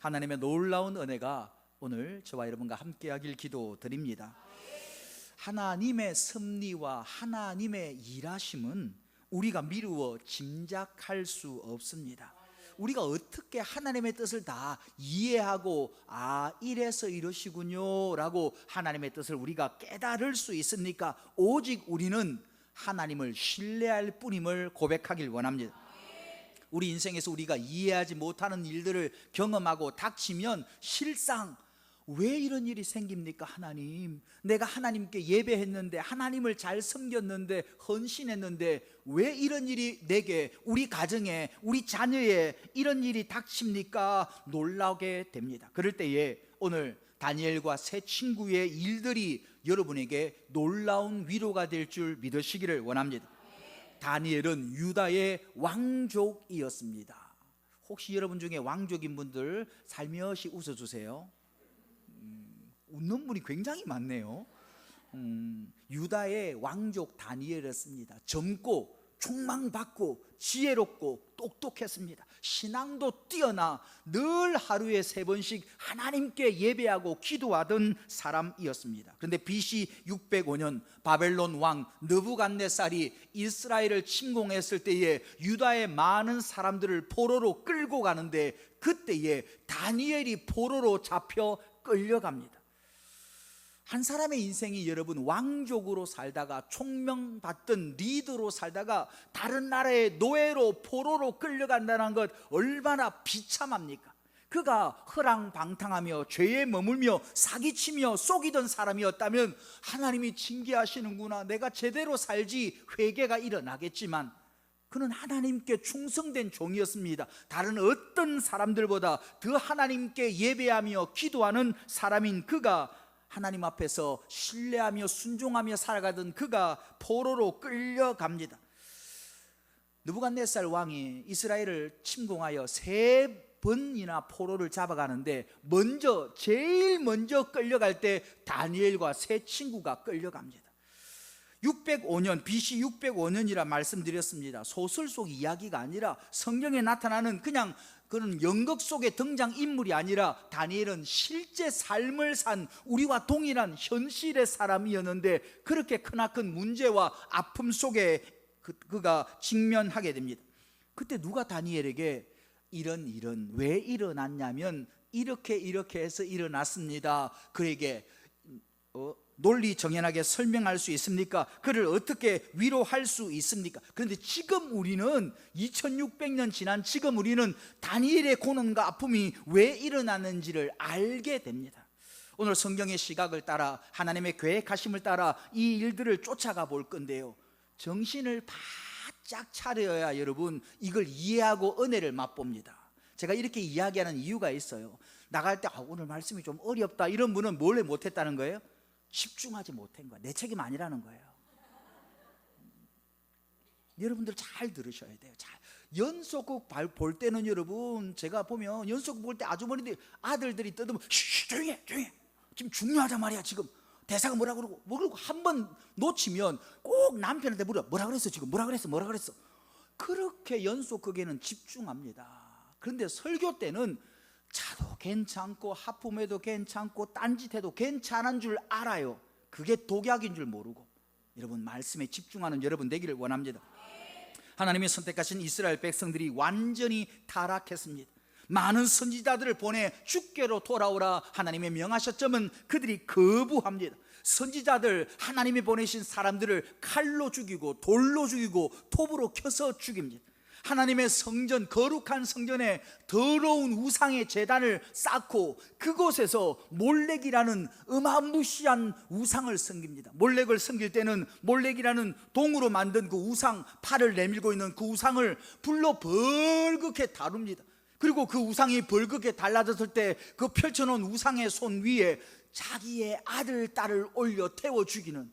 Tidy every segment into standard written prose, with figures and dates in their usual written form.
하나님의 놀라운 은혜가 오늘 저와 여러분과 함께하길 기도드립니다. 하나님의 섭리와 하나님의 일하심은 우리가 미루어 짐작할 수 없습니다. 우리가 어떻게 하나님의 뜻을 다 이해하고 이래서 이러시군요 라고 하나님의 뜻을 우리가 깨달을 수 있습니까? 오직 우리는 하나님을 신뢰할 뿐임을 고백하길 원합니다. 우리 인생에서 우리가 이해하지 못하는 일들을 경험하고 닥치면 실상 왜 이런 일이 생깁니까? 하나님, 내가 하나님께 예배했는데, 하나님을 잘 섬겼는데, 헌신했는데 왜 이런 일이 내게, 우리 가정에, 우리 자녀에 이런 일이 닥칩니까? 놀라게 됩니다. 그럴 때에 오늘 다니엘과 세 친구의 일들이 여러분에게 놀라운 위로가 될 줄 믿으시기를 원합니다. 다니엘은 유다의 왕족이었습니다. 혹시 여러분 중에 왕족인 분들 살며시 웃어주세요. 웃는 분이 굉장히 많네요. 유다의 왕족 다니엘이었습니다. 젊고 총망받고 지혜롭고 똑똑했습니다. 신앙도 뛰어나 늘 하루에 3번씩 하나님께 예배하고 기도하던 사람이었습니다. 그런데 BC 605년 바벨론 왕 느부갓네살이 이스라엘을 침공했을 때에 유다의 많은 사람들을 포로로 끌고 가는데, 그때에 다니엘이 포로로 잡혀 끌려갑니다. 한 사람의 인생이 여러분 왕족으로 살다가 총명받던 리더로 살다가 다른 나라의 노예로 포로로 끌려간다는 것 얼마나 비참합니까? 그가 허랑방탕하며 죄에 머물며 사기치며 속이던 사람이었다면 하나님이 징계하시는구나, 내가 제대로 살지 회개가 일어나겠지만, 그는 하나님께 충성된 종이었습니다. 다른 어떤 사람들보다 더 하나님께 예배하며 기도하는 사람인 그가, 하나님 앞에서 신뢰하며 순종하며 살아가던 그가 포로로 끌려갑니다. 느부갓네살 왕이 이스라엘을 침공하여 3번이나 포로를 잡아가는데, 제일 먼저 끌려갈 때 다니엘과 세 친구가 끌려갑니다. 605년, BC 605년이라 말씀드렸습니다. 소설 속 이야기가 아니라 성경에 나타나는 그냥 그런 연극 속의 등장인물이 아니라 다니엘은 실제 삶을 산 우리와 동일한 현실의 사람이었는데, 그렇게 크나큰 문제와 아픔 속에 그가 직면하게 됩니다. 그때 누가 다니엘에게 이런 일은 왜 일어났냐면 이렇게 해서 일어났습니다, 그에게 논리정연하게 설명할 수 있습니까? 그를 어떻게 위로할 수 있습니까? 그런데 지금 우리는 2600년 지난 지금 우리는 다니엘의 고난과 아픔이 왜 일어났는지를 알게 됩니다. 오늘 성경의 시각을 따라 하나님의 계획하심을 따라 이 일들을 쫓아가 볼 건데요, 정신을 바짝 차려야 여러분 이걸 이해하고 은혜를 맛봅니다. 제가 이렇게 이야기하는 이유가 있어요. 나갈 때 오늘 말씀이 좀 어렵다 이런 분은 뭘 못했다는 거예요? 집중하지 못한 거야. 내 책임 아니라는 거예요. 여러분들 잘 들으셔야 돼요. 연속극 볼 때는 여러분, 제가 보면 연속극 볼 때 아주머니들 아들들이 떠들면 조용히 해. 지금 중요하단 말이야. 지금 대사가 뭐라 그러고 한 번 놓치면 꼭 남편한테 물어. 뭐라 그랬어 지금? 뭐라 그랬어? 그렇게 연속극에는 집중합니다. 그런데 설교 때는 자도 괜찮고 하품해도 괜찮고 딴짓해도 괜찮은 줄 알아요. 그게 독약인 줄 모르고 여러분 말씀에 집중하는 여러분 되기를 원합니다. 하나님이 선택하신 이스라엘 백성들이 완전히 타락했습니다. 많은 선지자들을 보내 주께로 돌아오라 하나님의 명하셨지만 그들이 거부합니다. 선지자들, 하나님이 보내신 사람들을 칼로 죽이고 돌로 죽이고 톱으로 켜서 죽입니다. 하나님의 성전, 거룩한 성전에 더러운 우상의 제단을 쌓고 그곳에서 몰렉이라는 어마무시한 우상을 섬깁니다. 몰렉을 섬길 때는 몰렉이라는 동으로 만든 그 우상, 팔을 내밀고 있는 그 우상을 불로 벌겋게 다룹니다. 그리고 그 우상이 벌겋게 달라졌을 때 그 펼쳐놓은 우상의 손 위에 자기의 아들, 딸을 올려 태워 죽이는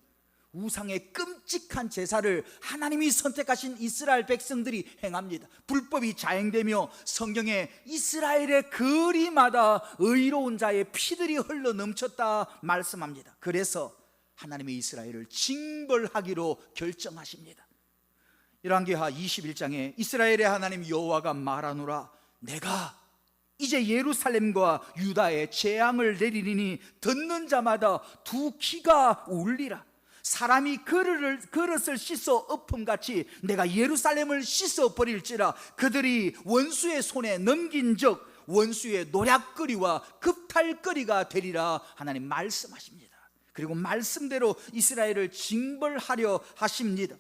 우상의 끔찍한 제사를 하나님이 선택하신 이스라엘 백성들이 행합니다. 불법이 자행되며 성경에 이스라엘의 거리마다 의로운 자의 피들이 흘러 넘쳤다 말씀합니다. 그래서 하나님이 이스라엘을 징벌하기로 결정하십니다. 열왕기하 21장에 이스라엘의 하나님 여호와가 말하노라, 내가 이제 예루살렘과 유다에 재앙을 내리리니 듣는 자마다 두 귀가 울리라. 사람이 그릇을 씻어 엎음같이 내가 예루살렘을 씻어 버릴지라. 그들이 원수의 손에 넘긴 적 원수의 노략거리와 급탈거리가 되리라. 하나님 말씀하십니다. 그리고 말씀대로 이스라엘을 징벌하려 하십니다.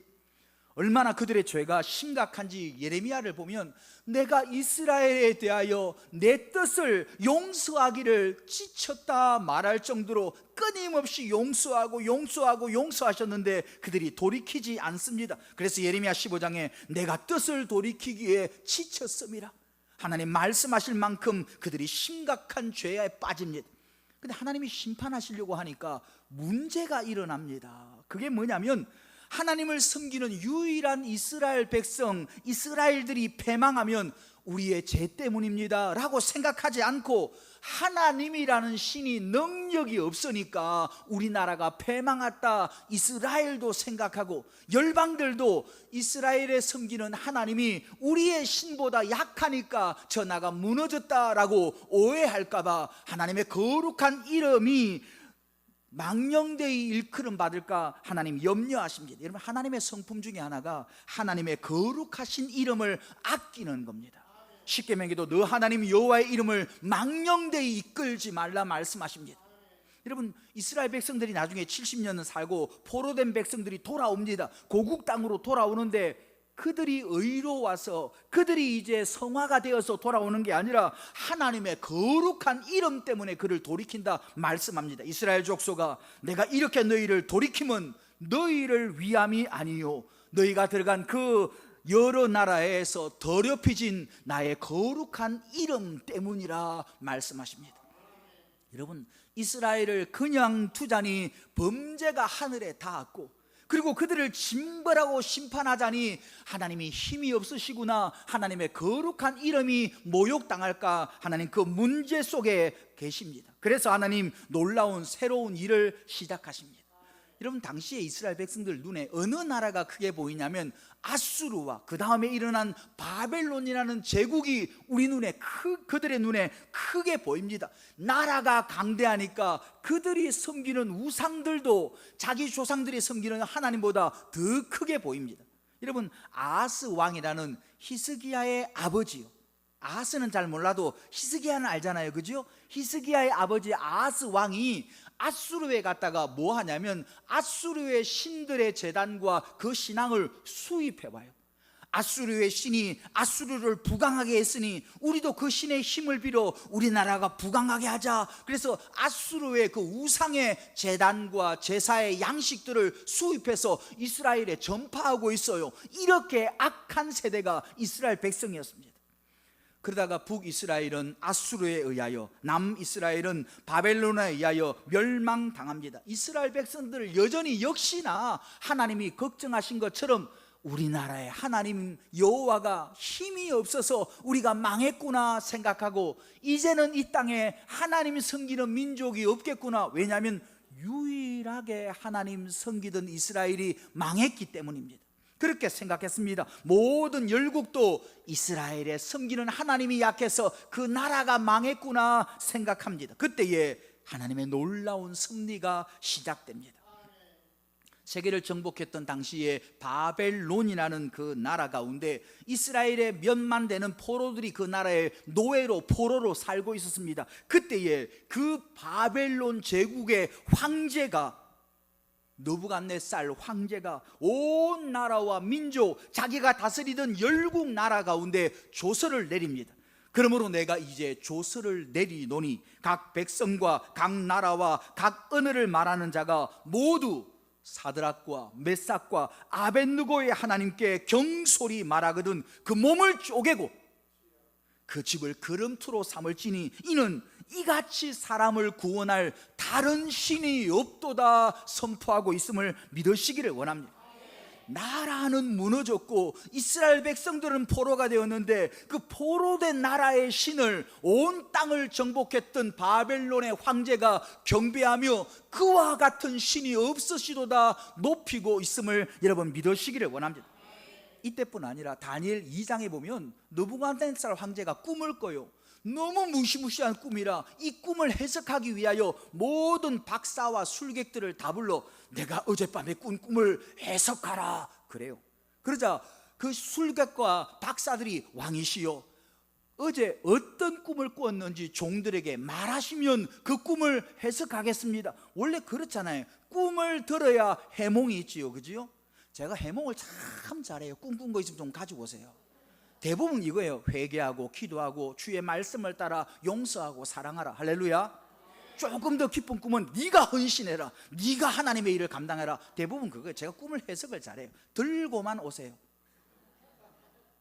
얼마나 그들의 죄가 심각한지 예레미야를 보면 내가 이스라엘에 대하여 내 뜻을 용서하기를 지쳤다 말할 정도로 끊임없이 용서하셨는데 그들이 돌이키지 않습니다. 그래서 예레미야 15장에 내가 뜻을 돌이키기에 지쳤음이라. 하나님 말씀하실 만큼 그들이 심각한 죄에 빠집니다. 근데 하나님이 심판하시려고 하니까 문제가 일어납니다. 그게 뭐냐면 하나님을 섬기는 유일한 이스라엘 백성, 이스라엘들이 패망하면 우리의 죄 때문입니다 라고 생각하지 않고 하나님이라는 신이 능력이 없으니까 우리나라가 패망했다 이스라엘도 생각하고, 열방들도 이스라엘에 섬기는 하나님이 우리의 신보다 약하니까 저 나가 무너졌다라고 오해할까봐 하나님의 거룩한 이름이 망령되이 일컬음 받을까 하나님 염려하십니다. 여러분, 하나님의 성품 중에 하나가 하나님의 거룩하신 이름을 아끼는 겁니다. 십계명에도 너 하나님 여호와의 이름을 망령되이 이끌지 말라 말씀하십니다. 여러분, 이스라엘 백성들이 나중에 70년을 살고 포로된 백성들이 돌아옵니다. 고국 땅으로 돌아오는데 그들이 의로워서 그들이 이제 성화가 되어서 돌아오는 게 아니라 하나님의 거룩한 이름 때문에 그를 돌이킨다 말씀합니다. 이스라엘 족속아, 내가 이렇게 너희를 돌이키면 너희를 위함이 아니요 너희가 들어간 그 여러 나라에서 더럽혀진 나의 거룩한 이름 때문이라 말씀하십니다. 여러분, 이스라엘을 그냥 두자니 범죄가 하늘에 닿았고, 그리고 그들을 징벌하고 심판하자니 하나님이 힘이 없으시구나, 하나님의 거룩한 이름이 모욕당할까, 하나님 그 문제 속에 계십니다. 그래서 하나님 놀라운 새로운 일을 시작하십니다. 여러분, 당시에 이스라엘 백성들 눈에 어느 나라가 크게 보이냐면 아수르와 그 다음에 일어난 바벨론이라는 제국이 우리 눈에 그들의 눈에 크게 보입니다. 나라가 강대하니까 그들이 섬기는 우상들도 자기 조상들이 섬기는 하나님보다 더 크게 보입니다. 여러분, 아하스 왕이라는 히스기야의 아버지요, 아하스는 잘 몰라도 히스기야는 알잖아요, 그죠? 히스기야의 아버지 아하스 왕이 아수르에 갔다가 뭐 하냐면 아수르의 신들의 제단과 그 신앙을 수입해와요. 아수르의 신이 아수르를 부강하게 했으니 우리도 그 신의 힘을 빌어 우리나라가 부강하게 하자. 그래서 아수르의 그 우상의 제단과 제사의 양식들을 수입해서 이스라엘에 전파하고 있어요. 이렇게 악한 세대가 이스라엘 백성이었습니다. 그러다가 북이스라엘은 아수르에 의하여, 남이스라엘은 바벨론에 의하여 멸망당합니다. 이스라엘 백성들을 여전히 역시나 하나님이 걱정하신 것처럼 우리나라의 하나님 여호와가 힘이 없어서 우리가 망했구나 생각하고 이제는 이 땅에 하나님 섬기는 민족이 없겠구나. 왜냐하면 유일하게 하나님 섬기던 이스라엘이 망했기 때문입니다. 그렇게 생각했습니다. 모든 열국도 이스라엘에 섬기는 하나님이 약해서 그 나라가 망했구나 생각합니다. 그때에 하나님의 놀라운 승리가 시작됩니다. 세계를 정복했던 당시에 바벨론이라는 그 나라 가운데 이스라엘의 몇만 되는 포로들이 그 나라의 노예로 포로로 살고 있었습니다. 그때에 그 바벨론 제국의 황제가, 느부갓네살 황제가 온 나라와 민족, 자기가 다스리던 열국 나라 가운데 조서를 내립니다. 그러므로 내가 이제 조서를 내리노니 각 백성과 각 나라와 각 언어를 말하는 자가 모두 사드락과 메삭과 아벳느고의 하나님께 경솔히 말하거든 그 몸을 쪼개고 그 집을 거름투로 삼을지니 이는 이같이 사람을 구원할 다른 신이 없도다 선포하고 있음을 믿으시기를 원합니다. 나라는 무너졌고 이스라엘 백성들은 포로가 되었는데 그 포로된 나라의 신을, 온 땅을 정복했던 바벨론의 황제가 경배하며 그와 같은 신이 없으시도다 높이고 있음을 여러분 믿으시기를 원합니다. 이때뿐 아니라 다니엘 2장에 보면 느부갓네살 황제가 꿈을 꿔요. 너무 무시무시한 꿈이라 이 꿈을 해석하기 위하여 모든 박사와 술객들을 다 불러 내가 어젯밤에 꾼 꿈을 해석하라 그래요. 그러자 그 술객과 박사들이 왕이시여 어제 어떤 꿈을 꾸었는지 종들에게 말하시면 그 꿈을 해석하겠습니다. 원래 그렇잖아요. 꿈을 들어야 해몽이 있지요, 그지요? 제가 해몽을 참 잘해요. 꿈꾼 거 있으면 좀 가지고 오세요. 대부분 이거예요. 회개하고 기도하고 주의 말씀을 따라 용서하고 사랑하라. 할렐루야. 조금 더 깊은 꿈은 네가 헌신해라, 네가 하나님의 일을 감당해라. 대부분 그거예요. 제가 꿈을 해석을 잘해요. 들고만 오세요.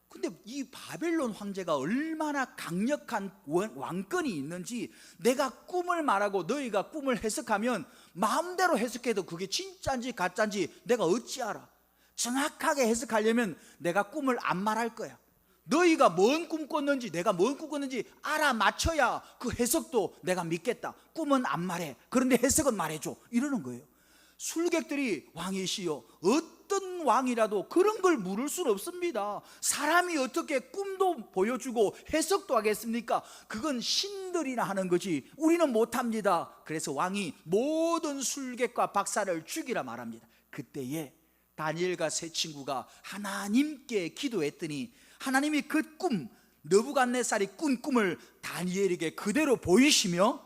근데 이 바벨론 황제가 얼마나 강력한 왕권이 있는지, 내가 꿈을 말하고 너희가 꿈을 해석하면 마음대로 해석해도 그게 진짜인지 가짜인지 내가 어찌 알아? 정확하게 해석하려면 내가 꿈을 안 말할 거야. 너희가 뭔 꿈 꿨는지, 내가 뭔 꿈 꿨는지 알아맞혀야 그 해석도 내가 믿겠다. 꿈은 안 말해, 그런데 해석은 말해줘, 이러는 거예요. 술객들이 왕이시여 어떤 왕이라도 그런 걸 물을 수는 없습니다. 사람이 어떻게 꿈도 보여주고 해석도 하겠습니까? 그건 신들이나 하는 거지 우리는 못합니다. 그래서 왕이 모든 술객과 박사를 죽이라 말합니다. 그때에 다니엘과 세 친구가 하나님께 기도했더니 하나님이 그 꿈, 느부갓네살이 꾼 꿈을 다니엘에게 그대로 보이시며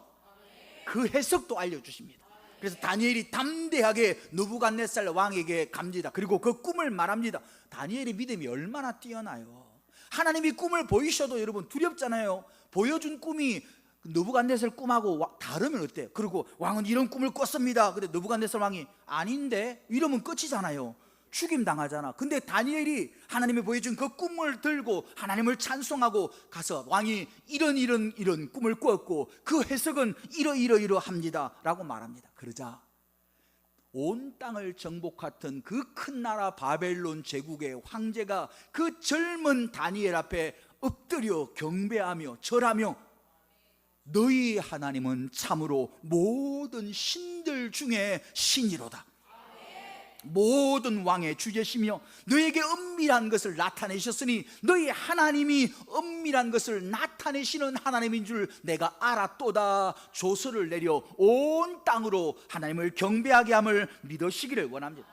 그 해석도 알려주십니다. 그래서 다니엘이 담대하게 느부갓네살 왕에게 갑니다. 그리고 그 꿈을 말합니다. 다니엘의 믿음이 얼마나 뛰어나요. 하나님이 꿈을 보이셔도 여러분 두렵잖아요. 보여준 꿈이 느부갓네살 꿈하고 다르면 어때요? 그리고 왕은 이런 꿈을 꿨습니다. 근데 느부갓네살 왕이 아닌데 이러면 끝이잖아요. 죽임 당하잖아. 근데 다니엘이 하나님이 보여준 그 꿈을 들고 하나님을 찬송하고 가서 왕이 이런 꿈을 꾸었고 그 해석은 이러합니다 라고 말합니다. 그러자 온 땅을 정복했던 그 큰 나라 바벨론 제국의 황제가 그 젊은 다니엘 앞에 엎드려 경배하며 절하며 너희 하나님은 참으로 모든 신들 중에 신이로다. 모든 왕의 주제시며 너에게 은밀한 것을 나타내셨으니 너희 하나님이 은밀한 것을 나타내시는 하나님인 줄 내가 알았도다. 조서를 내려 온 땅으로 하나님을 경배하게 함을 믿으시기를 원합니다.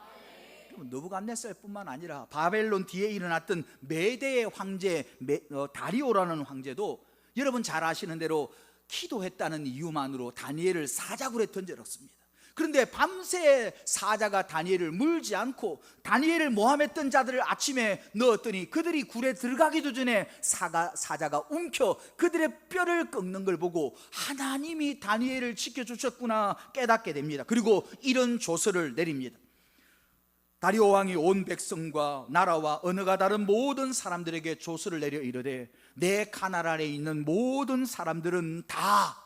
느부갓네살뿐만 아니라 바벨론 뒤에 일어났던 메대의 황제 다리오라는 황제도 여러분 잘 아시는 대로 기도했다는 이유만으로 다니엘을 사자굴에 던져넣습니다. 그런데 밤새 사자가 다니엘을 물지 않고 다니엘을 모함했던 자들을 아침에 넣었더니 그들이 굴에 들어가기도 전에 사자가 움켜 그들의 뼈를 꺾는 걸 보고 하나님이 다니엘을 지켜주셨구나 깨닫게 됩니다. 그리고 이런 조서를 내립니다. 다리오 왕이 온 백성과 나라와 언어가 다른 모든 사람들에게 조서를 내려 이르되 내 카날 아래 있는 모든 사람들은 다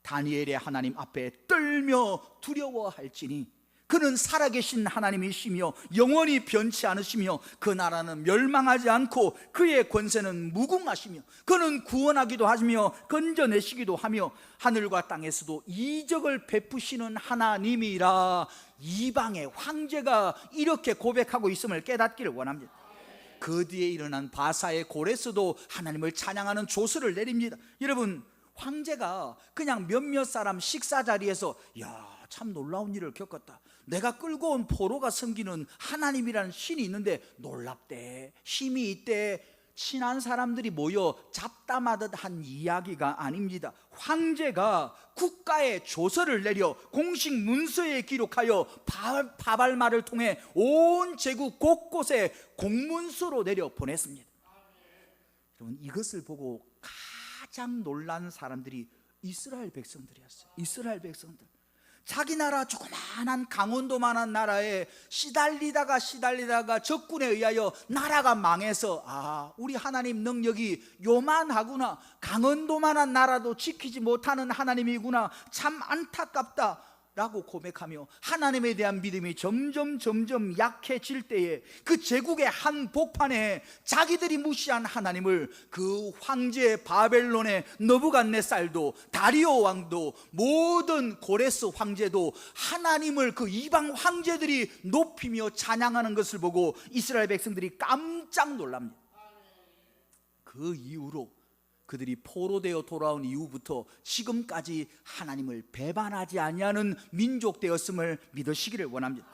다니엘의 하나님 앞에 떨며 두려워할지니 그는 살아계신 하나님이시며 영원히 변치 않으시며 그 나라는 멸망하지 않고 그의 권세는 무궁하시며 그는 구원하기도 하시며 건져내시기도 하며 하늘과 땅에서도 이적을 베푸시는 하나님이라. 이방의 황제가 이렇게 고백하고 있음을 깨닫기를 원합니다. 그 뒤에 일어난 바사의 고레스도 하나님을 찬양하는 조서를 내립니다. 여러분, 황제가 그냥 몇몇 사람 식사 자리에서 야, 참 놀라운 일을 겪었다, 내가 끌고 온 포로가 섬기는 하나님이라는 신이 있는데 놀랍대, 힘이 있대, 친한 사람들이 모여 잡담하듯 한 이야기가 아닙니다. 황제가 국가에 조서를 내려 공식 문서에 기록하여 파발마를 통해 온 제국 곳곳에 공문서로 내려 보냈습니다. 여러분, 이것을 보고 가장 놀란 사람들이 이스라엘 백성들이었어요. 이스라엘 백성들, 자기 나라 조그마한 강원도만한 나라에 시달리다가 적군에 의하여 나라가 망해서 우리 하나님 능력이 요만하구나, 강원도만한 나라도 지키지 못하는 하나님이구나, 참 안타깝다 라고 고백하며 하나님에 대한 믿음이 점점 약해질 때에 그 제국의 한 복판에 자기들이 무시한 하나님을 그 황제 바벨론의 느부갓네살도 다리오 왕도 모든 고레스 황제도 하나님을 그 이방 황제들이 높이며 찬양하는 것을 보고 이스라엘 백성들이 깜짝 놀랍니다. 그 이후로 그들이 포로되어 돌아온 이후부터 지금까지 하나님을 배반하지 아니하는 민족 되었음을 믿으시기를 원합니다.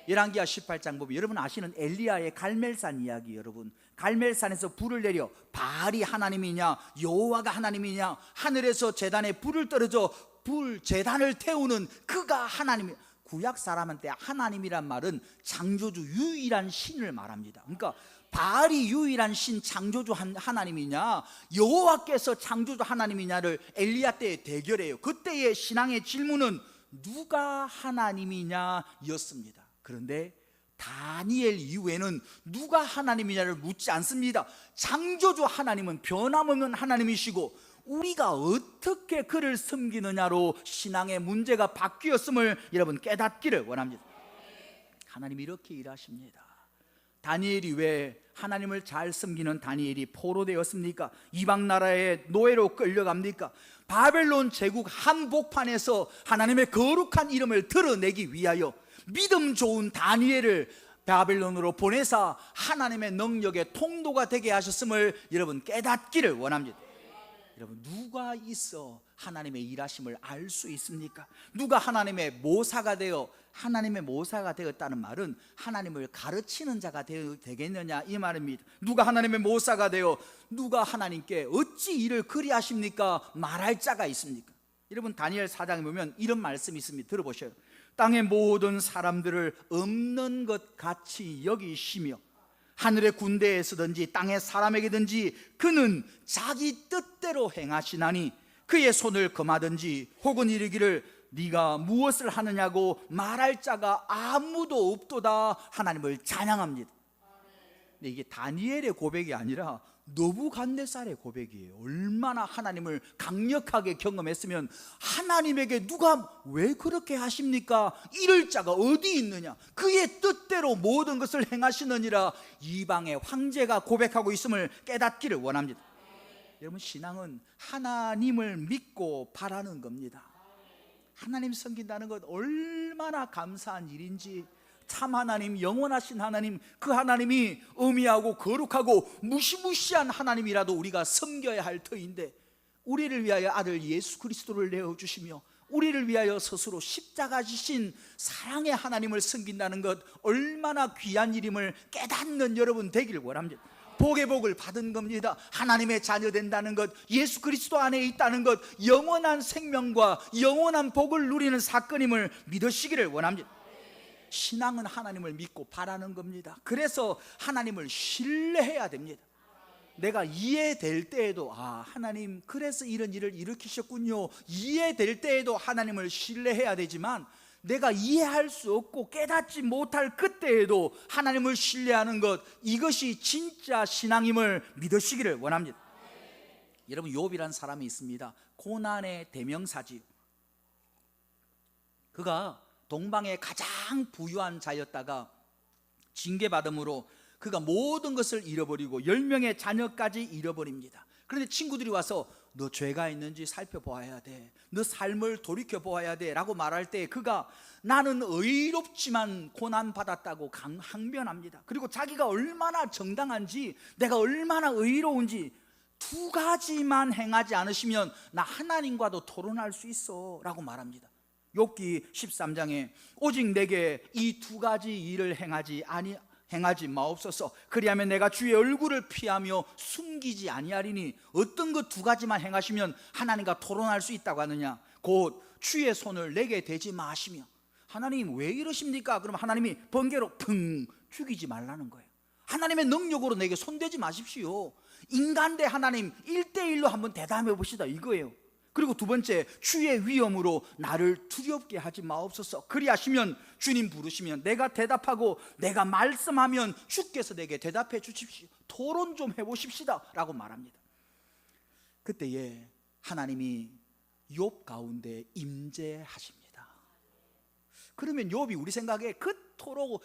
열왕기하 18장 보면 여러분 아시는 엘리야의 갈멜산 이야기, 여러분 갈멜산에서 불을 내려 바알이 하나님이냐 여호와가 하나님이냐, 하늘에서 제단에 불을 떨어져 불 제단을 태우는 그가 하나님이야. 구약 사람한테 하나님이란 말은 창조주 유일한 신을 말합니다. 그러니까 바알이 유일한 신 창조주 하나님이냐 여호와께서 창조주 하나님이냐를 엘리야 때에 대결해요. 그때의 신앙의 질문은 누가 하나님이냐 였습니다. 그런데 다니엘 이후에는 누가 하나님이냐를 묻지 않습니다. 창조주 하나님은 변함없는 하나님이시고 우리가 어떻게 그를 섬기느냐로 신앙의 문제가 바뀌었음을 여러분 깨닫기를 원합니다. 하나님이 이렇게 일하십니다. 다니엘이 왜 하나님을 잘 섬기는 다니엘이 포로되었습니까? 이방 나라의 노예로 끌려갑니까? 바벨론 제국 한복판에서 하나님의 거룩한 이름을 드러내기 위하여 믿음 좋은 다니엘을 바벨론으로 보내사 하나님의 능력의 통로가 되게 하셨음을 여러분 깨닫기를 원합니다. 여러분 누가 있어 하나님의 일하심을 알 수 있습니까? 누가 하나님의 모사가 되어, 하나님의 모사가 되었다는 말은 하나님을 가르치는 자가 되겠느냐 이 말입니다. 누가 하나님의 모사가 되어 누가 하나님께 어찌 일을 그리 하십니까 말할 자가 있습니까? 여러분 다니엘 4장에 보면 이런 말씀이 있습니다. 들어보셔요. 땅의 모든 사람들을 없는 것 같이 여기시며 하늘의 군대에서든지 땅의 사람에게든지 그는 자기 뜻대로 행하시나니 그의 손을 금하든지 혹은 이르기를 네가 무엇을 하느냐고 말할 자가 아무도 없도다 하나님을 찬양합니다. 근데 이게 다니엘의 고백이 아니라 느부갓네살의 고백이에요. 얼마나 하나님을 강력하게 경험했으면 하나님에게 누가 왜 그렇게 하십니까? 이럴 자가 어디 있느냐? 그의 뜻대로 모든 것을 행하시느니라 이방의 황제가 고백하고 있음을 깨닫기를 원합니다. 여러분 신앙은 하나님을 믿고 바라는 겁니다. 하나님 섬긴다는 것 얼마나 감사한 일인지, 참 하나님, 영원하신 하나님, 그 하나님이 어미하고 거룩하고 무시무시한 하나님이라도 우리가 섬겨야 할 터인데 우리를 위하여 아들 예수 그리스도를 내어주시며 우리를 위하여 스스로 십자가 지신 사랑의 하나님을 섬긴다는 것 얼마나 귀한 일임을 깨닫는 여러분 되길 원합니다. 복의 복을 받은 겁니다. 하나님의 자녀 된다는 것, 예수 그리스도 안에 있다는 것, 영원한 생명과 영원한 복을 누리는 사건임을 믿으시기를 원합니다. 신앙은 하나님을 믿고 바라는 겁니다. 그래서 하나님을 신뢰해야 됩니다. 내가 이해될 때에도 하나님 그래서 이런 일을 일으키셨군요 이해될 때에도 하나님을 신뢰해야 되지만 내가 이해할 수 없고 깨닫지 못할 그때에도 하나님을 신뢰하는 것, 이것이 진짜 신앙임을 믿으시기를 원합니다. 여러분 욥이라는 사람이 있습니다. 고난의 대명사지요. 그가 동방의 가장 부유한 자였다가 징계받음으로 그가 모든 것을 잃어버리고 10명의 자녀까지 잃어버립니다. 그런데 친구들이 와서 너 죄가 있는지 살펴보아야 돼, 너 삶을 돌이켜보아야 돼 라고 말할 때 그가 나는 의롭지만 고난받았다고 항변합니다. 그리고 자기가 얼마나 정당한지, 내가 얼마나 의로운지 두 가지만 행하지 않으시면 나 하나님과도 토론할 수 있어 라고 말합니다. 욥기 13장에 오직 내게 이 두 가지 일을 행하지 마옵소서. 그리하면 내가 주의 얼굴을 피하며 숨기지 아니하리니. 어떤 것 두 가지만 행하시면 하나님과 토론할 수 있다고 하느냐? 곧 주의 손을 내게 대지 마시며. 하나님 왜 이러십니까? 그럼 하나님이 번개로 펑 죽이지 말라는 거예요. 하나님의 능력으로 내게 손대지 마십시오. 인간 대 하나님 1대1로 한번 대담해 봅시다 이거예요. 그리고 두 번째, 주의 위엄으로 나를 두렵게 하지 마옵소서. 그리하시면 주님 부르시면 내가 대답하고 내가 말씀하면 주께서 내게 대답해 주십시오. 토론 좀 해보십시다 라고 말합니다. 그때에 하나님이 욥 가운데 임재하십니다. 그러면 욥이 우리 생각에 그토록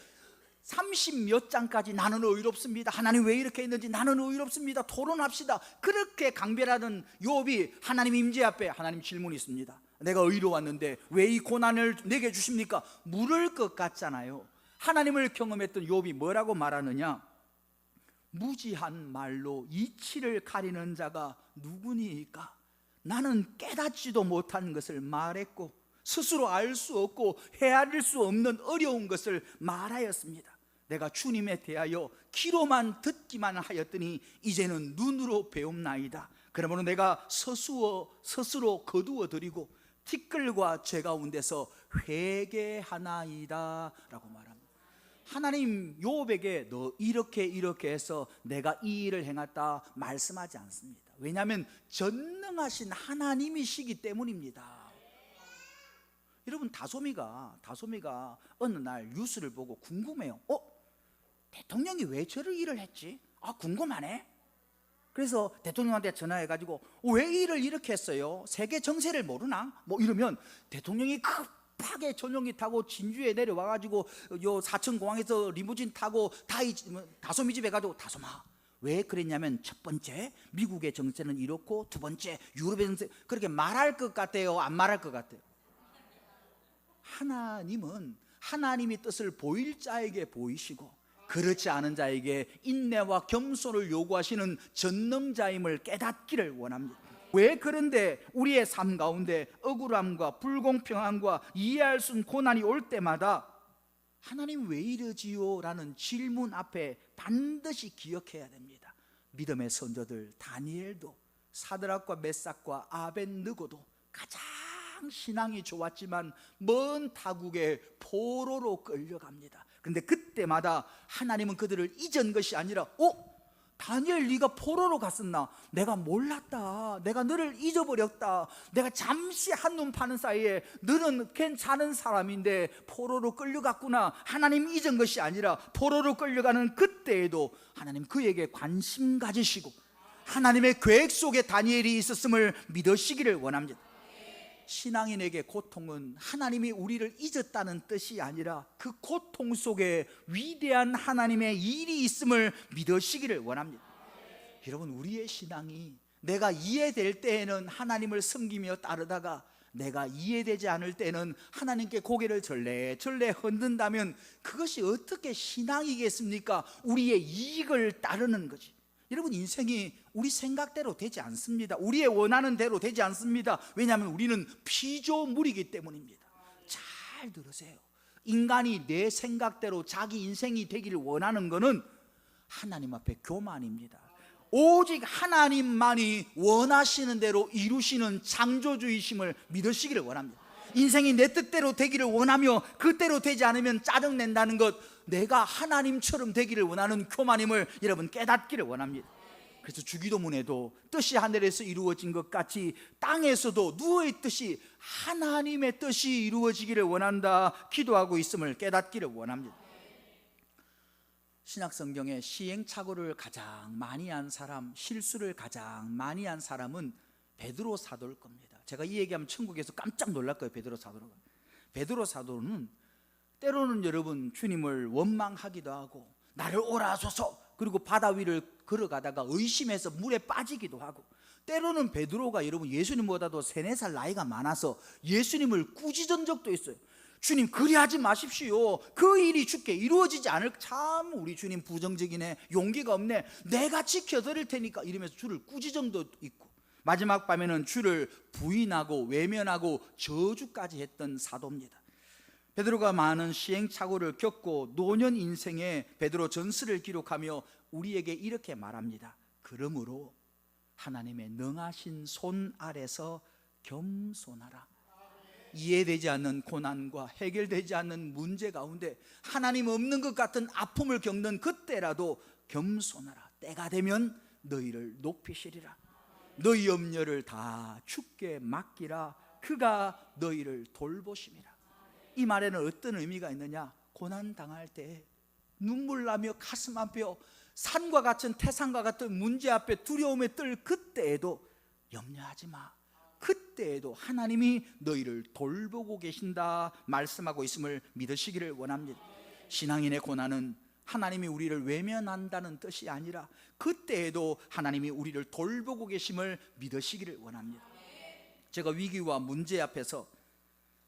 30몇 장까지 나는 의롭습니다, 하나님 왜 이렇게 했는지 나는 의롭습니다, 토론합시다, 그렇게 강변하던 욥이 하나님 임재 앞에 하나님 질문이 있습니다. 내가 의로웠는데 왜 이 고난을 내게 주십니까? 물을 것 같잖아요. 하나님을 경험했던 욥이 뭐라고 말하느냐? 무지한 말로 이치를 가리는 자가 누구니까? 나는 깨닫지도 못한 것을 말했고 스스로 알 수 없고 헤아릴 수 없는 어려운 것을 말하였습니다. 내가 주님에 대하여 귀로만 듣기만 하였더니 이제는 눈으로 배움나이다. 그러므로 내가 스스로 거두어드리고 티끌과 죄 가운데서 회개하나이다 라고 말합니다. 하나님 욥에게 너 이렇게 해서 내가 이 일을 행했다 말씀하지 않습니다. 왜냐하면 전능하신 하나님이시기 때문입니다. 여러분, 다솜이가 어느 날 뉴스를 보고 궁금해요. 대통령이 왜 저런 일을 했지? 궁금하네. 그래서 대통령한테 전화해가지고 왜 일을 이렇게 했어요? 세계 정세를 모르나? 뭐 이러면 대통령이 급하게 전용기 타고 진주에 내려와가지고 요 사천공항에서 리무진 타고 다솜이 집에 가지고, 다솜아 왜 그랬냐면 첫 번째 미국의 정세는 이렇고 두 번째 유럽의 정세, 그렇게 말할 것 같아요, 안 말할 것 같아요? 하나님은 하나님의 뜻을 보일 자에게 보이시고 그렇지 않은 자에게 인내와 겸손을 요구하시는 전능자임을 깨닫기를 원합니다. 왜 그런데 우리의 삶 가운데 억울함과 불공평함과 이해할 수 없는 고난이 올 때마다 하나님 왜 이러지요? 라는 질문 앞에 반드시 기억해야 됩니다. 믿음의 선조들 다니엘도 사드락과 메삭과 아벳느고도 가장 신앙이 좋았지만 먼 타국의 포로로 끌려갑니다. 그런데 그때마다 하나님은 그들을 잊은 것이 아니라 다니엘 네가 포로로 갔었나? 내가 몰랐다. 내가 너를 잊어버렸다. 내가 잠시 한눈 파는 사이에 너는 괜찮은 사람인데 포로로 끌려갔구나. 하나님 잊은 것이 아니라 포로로 끌려가는 그때에도 하나님 그에게 관심 가지시고 하나님의 계획 속에 다니엘이 있었음을 믿으시기를 원합니다. 신앙인에게 고통은 하나님이 우리를 잊었다는 뜻이 아니라 그 고통 속에 위대한 하나님의 일이 있음을 믿으시기를 원합니다. 여러분, 우리의 신앙이 내가 이해될 때에는 하나님을 섬기며 따르다가 내가 이해되지 않을 때는 하나님께 고개를 절레절레 흔든다면 그것이 어떻게 신앙이겠습니까? 우리의 이익을 따르는 거지. 여러분, 인생이 우리 생각대로 되지 않습니다. 우리의 원하는 대로 되지 않습니다. 왜냐하면 우리는 피조물이기 때문입니다. 잘 들으세요. 인간이 내 생각대로 자기 인생이 되기를 원하는 것은 하나님 앞에 교만입니다. 오직 하나님만이 원하시는 대로 이루시는 창조주이심을 믿으시기를 원합니다. 인생이 내 뜻대로 되기를 원하며 그대로 되지 않으면 짜증낸다는 것, 내가 하나님처럼 되기를 원하는 교만임을 여러분 깨닫기를 원합니다. 그래서 주기도문에도 뜻이 하늘에서 이루어진 것 같이 땅에서도 누워있듯이 하나님의 뜻이 이루어지기를 원한다 기도하고 있음을 깨닫기를 원합니다. 신약성경에 시행착오를 가장 많이 한 사람, 실수를 가장 많이 한 사람은 베드로 사도일 겁니다. 제가 이 얘기하면 천국에서 깜짝 놀랄 거예요. 베드로 사도는 때로는 여러분 주님을 원망하기도 하고 나를 오라소서, 그리고 바다 위를 걸어가다가 의심해서 물에 빠지기도 하고, 때로는 베드로가 여러분 예수님보다도 3-4살 나이가 많아서 예수님을 꾸짖은 적도 있어요. 주님 그리하지 마십시오. 그 일이 주께 이루어지지 않을, 참 우리 주님 부정적이네, 용기가 없네, 내가 지켜드릴 테니까 이러면서 주를 꾸짖은 적도 있고, 마지막 밤에는 주를 부인하고 외면하고 저주까지 했던 사도입니다. 베드로가 많은 시행착오를 겪고 노년 인생에 베드로 전서를 기록하며 우리에게 이렇게 말합니다. 그러므로 하나님의 능하신 손 아래서 겸손하라. 이해되지 않는 고난과 해결되지 않는 문제 가운데 하나님 없는 것 같은 아픔을 겪는 그때라도 겸손하라. 때가 되면 너희를 높이시리라. 너희 염려를 다 주께 맡기라. 그가 너희를 돌보심이라. 이 말에는 어떤 의미가 있느냐? 고난 당할 때 눈물 나며 가슴 아프며 산과 같은 태산과 같은 문제 앞에 두려움에 떨 그때에도 염려하지 마. 그때에도 하나님이 너희를 돌보고 계신다 말씀하고 있음을 믿으시기를 원합니다. 신앙인의 고난은 하나님이 우리를 외면한다는 뜻이 아니라 그때에도 하나님이 우리를 돌보고 계심을 믿으시기를 원합니다. 제가 위기와 문제 앞에서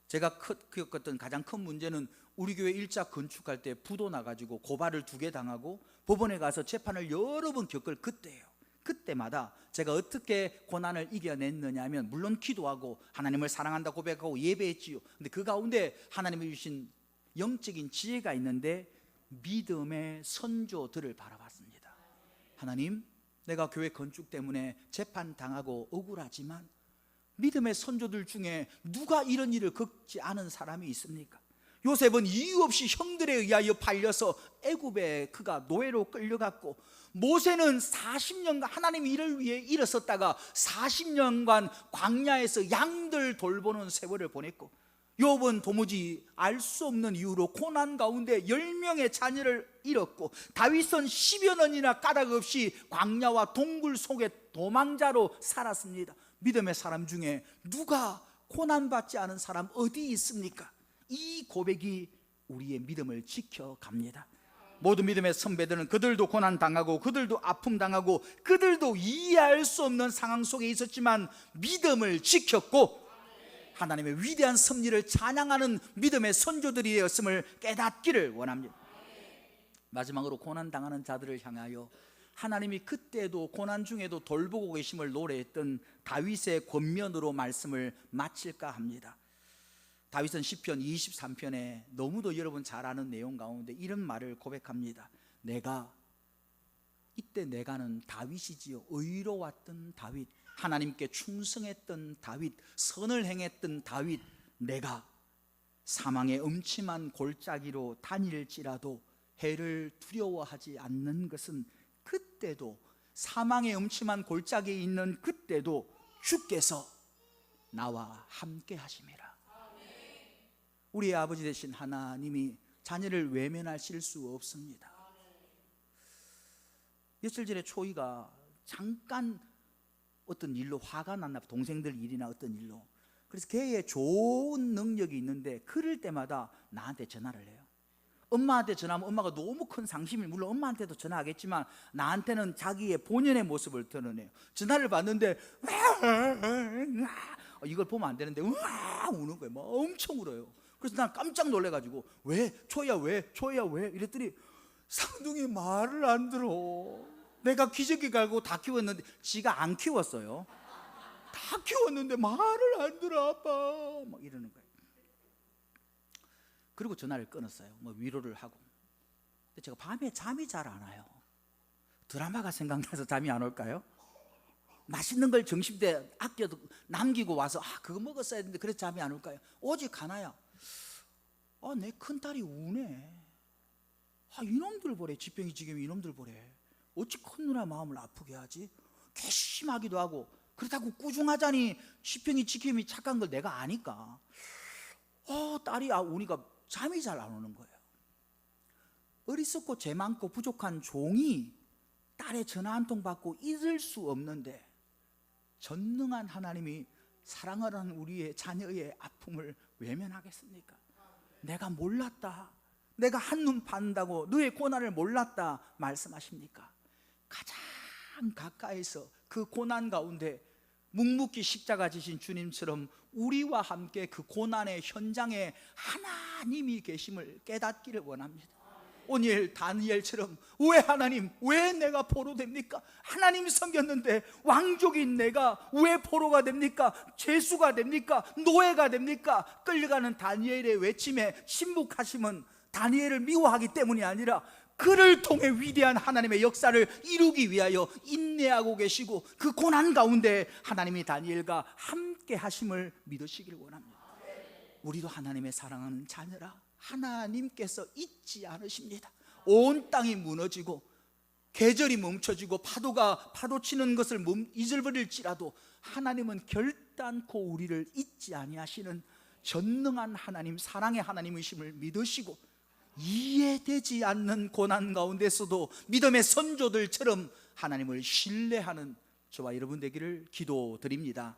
제가 겪었던 가장 큰 문제는 우리 교회 1차 건축할 때 부도 나가지고 고발을 2개 당하고 법원에 가서 재판을 여러 번 겪을 그때예요. 그때마다 제가 어떻게 고난을 이겨냈느냐 하면, 물론 기도하고 하나님을 사랑한다 고백하고 예배했지요. 근데 그 가운데 하나님이 주신 영적인 지혜가 있는데, 믿음의 선조들을 바라봤습니다. 하나님, 내가 교회 건축 때문에 재판당하고 억울하지만 믿음의 선조들 중에 누가 이런 일을 겪지 않은 사람이 있습니까? 요셉은 이유 없이 형들에 의하여 팔려서 애굽에 그가 노예로 끌려갔고, 모세는 40년간 하나님의 일을 위해 일어섰다가 40년간 광야에서 양들 돌보는 세월을 보냈고, 욥은 도무지 알 수 없는 이유로 고난 가운데 10명의 자녀를 잃었고, 다윗은 10여 년이나 까닭 없이 광야와 동굴 속에 도망자로 살았습니다. 믿음의 사람 중에 누가 고난받지 않은 사람 어디 있습니까? 이 고백이 우리의 믿음을 지켜갑니다. 모든 믿음의 선배들은 그들도 고난당하고 그들도 아픔당하고 그들도 이해할 수 없는 상황 속에 있었지만 믿음을 지켰고, 하나님의 위대한 섭리를 찬양하는 믿음의 선조들이었음을 깨닫기를 원합니다. 마지막으로 고난당하는 자들을 향하여 하나님이 그때도 고난 중에도 돌보고 계심을 노래했던 다윗의 권면으로 말씀을 마칠까 합니다. 다윗은 시편 23편에 너무도 여러분 잘 아는 내용 가운데 이런 말을 고백합니다. 이때 내가는 다윗이지요. 의로웠던 다윗, 하나님께 충성했던 다윗, 선을 행했던 다윗, 내가 사망의 음침한 골짜기로 다닐지라도 해를 두려워하지 않는 것은, 그때도 사망의 음침한 골짜기에 있는 그때도 주께서 나와 함께 하심이라. 우리의 아버지 되신 하나님이 자녀를 외면하실 수 없습니다. 며칠 전에 초이가 잠깐 어떤 일로 화가 났나 봐. 동생들 일이나 어떤 일로. 그래서 걔의 좋은 능력이 있는데 그럴 때마다 나한테 전화를 해요. 엄마한테 전화하면 엄마가 너무 큰 상심이, 물론 엄마한테도 전화하겠지만 나한테는 자기의 본연의 모습을 드러내요. 전화를 받는데 이걸 보면 안 되는데 우는 거예요. 막 엄청 울어요. 그래서 난 깜짝 놀래가지고 왜? 초이야 왜? 초이야 왜? 이랬더니 상둥이 말을 안 들어. 내가 기저귀 갈고 다 키웠는데, 지가 안 키웠어요. 다 키웠는데 말을 안 들어 아빠, 막 이러는 거예요. 그리고 전화를 끊었어요. 뭐 위로를 하고. 근데 제가 밤에 잠이 잘 안 와요. 드라마가 생각나서 잠이 안 올까요? 맛있는 걸 점심때 아껴 남기고 와서 그거 먹었어야 했는데 그래서 잠이 안 올까요? 오직 하나야. 내 큰딸이 우네. 이놈들 보래. 지병이 지금 이놈들 보래. 어찌 큰 누나 마음을 아프게 하지? 괘씸하기도 하고, 그렇다고 꾸중하자니 지병이 지킴이 착한 걸 내가 아니까 딸이 우니까 잠이 잘 안 오는 거예요. 어리석고 죄 많고 부족한 종이 딸의 전화 한 통 받고 잊을 수 없는데, 전능한 하나님이 사랑하는 우리의 자녀의 아픔을 외면하겠습니까? 내가 몰랐다, 내가 한눈 판다고 너의 고난을 몰랐다 말씀하십니까? 가장 가까이서 그 고난 가운데 묵묵히 십자가 지신 주님처럼 우리와 함께 그 고난의 현장에 하나님이 계심을 깨닫기를 원합니다. 오늘 다니엘처럼 왜 하나님, 왜 내가 포로 됩니까? 하나님이 섬겼는데 왕족인 내가 왜 포로가 됩니까? 죄수가 됩니까? 노예가 됩니까? 끌려가는 다니엘의 외침에 침묵하심은 다니엘을 미워하기 때문이 아니라 그를 통해 위대한 하나님의 역사를 이루기 위하여 인내하고 계시고, 그 고난 가운데 하나님이 다니엘과 함께 하심을 믿으시길 원합니다. 우리도 하나님의 사랑하는 자녀라 하나님께서 잊지 않으십니다. 온 땅이 무너지고 계절이 멈춰지고 파도가 파도치는 것을 잊어버릴지라도 하나님은 결단코 우리를 잊지 아니하시는 전능한 하나님, 사랑의 하나님이심을 믿으시고, 이해되지 않는 고난 가운데서도 믿음의 선조들처럼 하나님을 신뢰하는 저와 여러분 되기를 기도드립니다.